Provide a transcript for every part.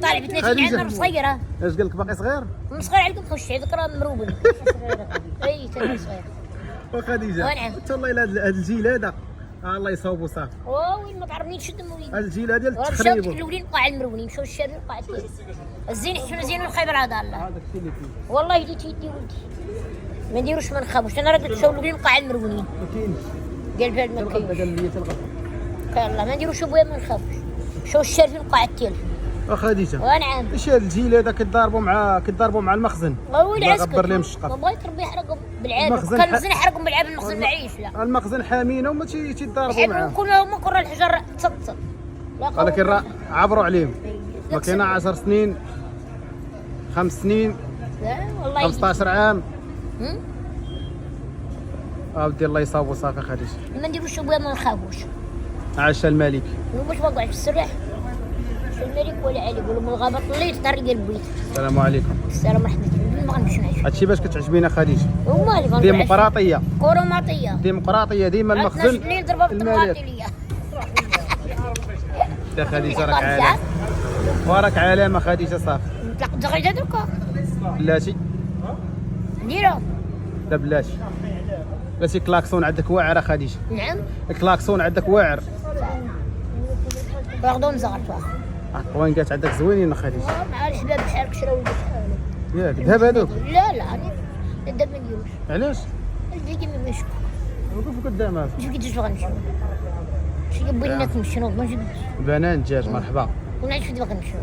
طالع ب 30 عام صغيره. اش قال لك باقي صغير؟ صغير عليكم خش هذاك راه مروبل. اي تاع صغير. وخديجه انت والله الا هذا الجيل هذا الله يصاوبوا صافي. وين ما تعرفنيش شد وليدي. هذا الجيل هذا ديال مشاو التخريب. الاولين قاع المرونين مشاو الشابين قاع الزين حنا زين الخيبر هذا الله. هذاك الشيء اللي كاين. والله اللي تيدي ولدي ما نديروش ما نخافوش. انا راه قلت مشاو الاولين قاع المرونين. ما كاينش. قال بلاد ما تلقى كاينش. قال لي تلقى. يلاه ما نديروش بويا ما نخافوش. مشاو الشارفين قاع التيل. وخديجه ونعم. ايش هذا الجيل هذا كيتضاربوا مع المخزن. هو العسكر غبر لهم الشقف. ما بغيت ربي يحرقهم بالعاب. المخزن كان المخزن يحرقهم بالعاب المخزن ما يعيش لا. المخزن حامينا وما تيتضاربوا حلو معاه. كلهم كره الحجر تصط. ولكن راه عبروا عليهم. ما كاينه 10 سنين 5 سنين لا والله 15 عام. هم؟ اودي الله يصاوبوا صافي خديجه. ما نديروش بويا ما نخافوش. عاش الملك. واش ما قعدش السرح الملك ولا علي يقولوا من الغابه طليت طريق البيت. السلام عليكم. السلام ورحمه الله ما غنمشيو نعيشوا. هادشي باش كتعجبينا خديجه. ومالي ديمقراطيه كروماطيه ديما المخزن اللي ضربوا الملك. بالطماطيليه. يا خديجه راك عالم وراك علامه خديجه صافي. نطلق الدغيده دوكا بلاتي نديرو. لا بلاتي بلاتي كلاكسون عندك واعر خديجه. نعم الكلاكسون عندك واعر. واخدو نزغرتو وينكات عندك زوينين خديجه. مع الشباب بحالك شراو لي ياك ذهب هذوك. لا الذهب ما نديروش. علاش؟ الفيديو ما مشكو وقف قدام هذا. شوف كيفاش غنمشيو. شي بغينا نمشيو ماشي بنان دجاج مرحبا. ونعيش فين غنمشيو.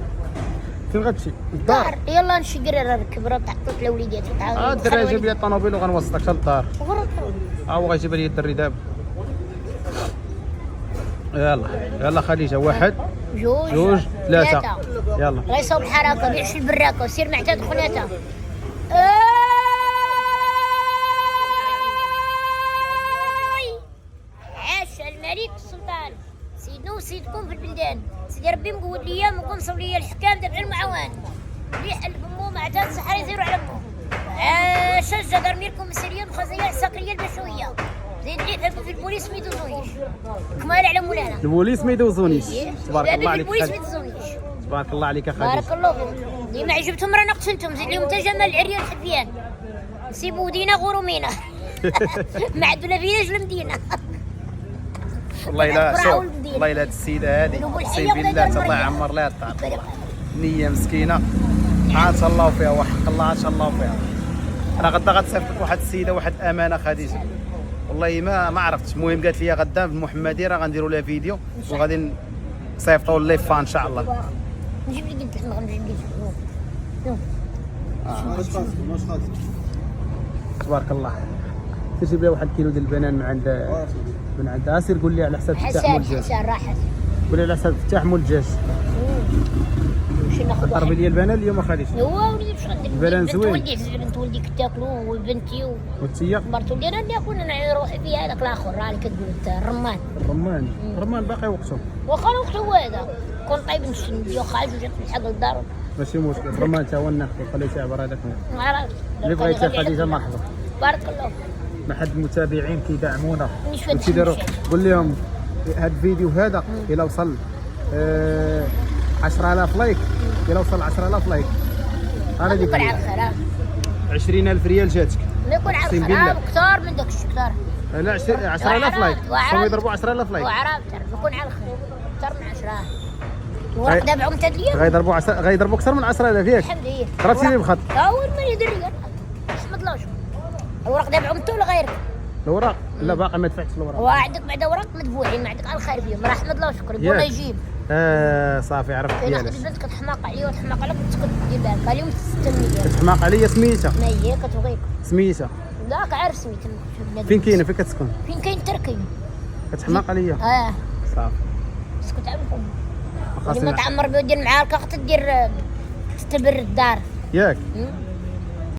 فين غتمشي؟ الدار. الدار يلا نمشي راه ركب راه تعطيت لوليداتي الدري جاب لي الطوموبيل وغنوصلك حتى للدار. وغرقوا. هو غيجيب لي الدري دابا. يلا خديجه 1 جوج 3 يلا. الله يصوب الحركه بيعش البراكه وسير معتاد خناتها. عاش الملك السلطان سيدنا وسيدكم في البلدان. سيدي ربي مقود ليا مقنصر ليا الحكام تبع المعاون ريح البمو معتاد صحرا يزيروا على امه. عاش الجدر ميركم مسيريه الخزيه الساقيه البشويه. زيد لي في البوليس ما يدوزونيش كمال على مولانا. البوليس ما يدوزونيش. تبارك الله عليك. البوليس ما يدوزونيش. تبارك الله عليك خديجه. بارك الله فيك. ديما عجبتهم رانا قتلتهم. زيد لهم حتى جمال العريان الحفيان. نسيبوا ودينا غرومينا. ما عندنا فيلاج المدينه. والله الا شوف والله الا هاد السيده هذه اقسم بالله الله يعمر لها الدار. نيه مسكينه عاش الله فيها وحق الله عاش الله فيها. انا غدا غتصيفط لك واحد السيده واحد امانه خديجه والله ما عرفتش. المهم قالت لي غدا في المحمديه راه غنديروا لها فيديو وغادي نصيفطوا ليفا ان شاء الله. نجيب لي قد الحمام نجيب لي واش خالص تبارك الله. تجيب لها 1 كيلو ديال البنان من عند سير قول لي على حساب الفتاح مول الدجاج. حسان راحت قول لي على حساب الفتاح مول الدجاج. نمشي ناخذ قربي لي البنان اليوم خديجه. هو وليدي واش غندير؟ البنان زوين. بنت ولدي كتاكلوا وبنتي وانتيا مرت ولدي انا اللي ناكل انا روحي فيها هذاك الاخر راه اللي كتقول الرمان. الرمان باقي وقته. واخا الوقت هو هذا كون طيب نديو خارج وجات نلحق للدار. ماشي مشكل الرمان تا هو الناقص خليتيه عبر هذاك. ما عرفت اللي بغيتي خديجه مرحبا. بارك الله ما حد المتابعين كيدعمونا نشوف وتيديروا. قول لهم هذا الفيديو هذا الى وصل 10000 لايك. الى وصل 10000 لايك انا ديك يكون على الخير. 20000 ريال جاتك. يكون على الخير كثار من داك الشيء كثار. لا 10000 لايك. هم يضربوا 10000 لايك. وعرفت يكون على الخير اكثر من 10. ورق دابعهم تدليا غيضربوا اكثر من 10000 ياك. الحمد لله ضربتي لي بخط. اول ما يدير ريال احمد الله شكرا. الورق دابعهم انت ولا غيرك؟ الوراق لا باقي ما دفعتش الوراق. وعندك بعد اوراق مدفوعين ما عندك على الخير فيهم راه احمد الله شكرا يقول يجيب. صافي عرفت انا ديالك. خديت بنتك تحماق عليا وتحماق عليك تسكت دير بالك اليوم تستني تحماق عليا سميتها. ما هي كتبغيك سميتها ذاك عارف سميتها. فين كاينه فين كتسكن؟ فين كاين تركي كتحماق عليا. صافي اسكت على خاصني لما تعمر بيدير معاك اخت دير تستبر الدار ياك.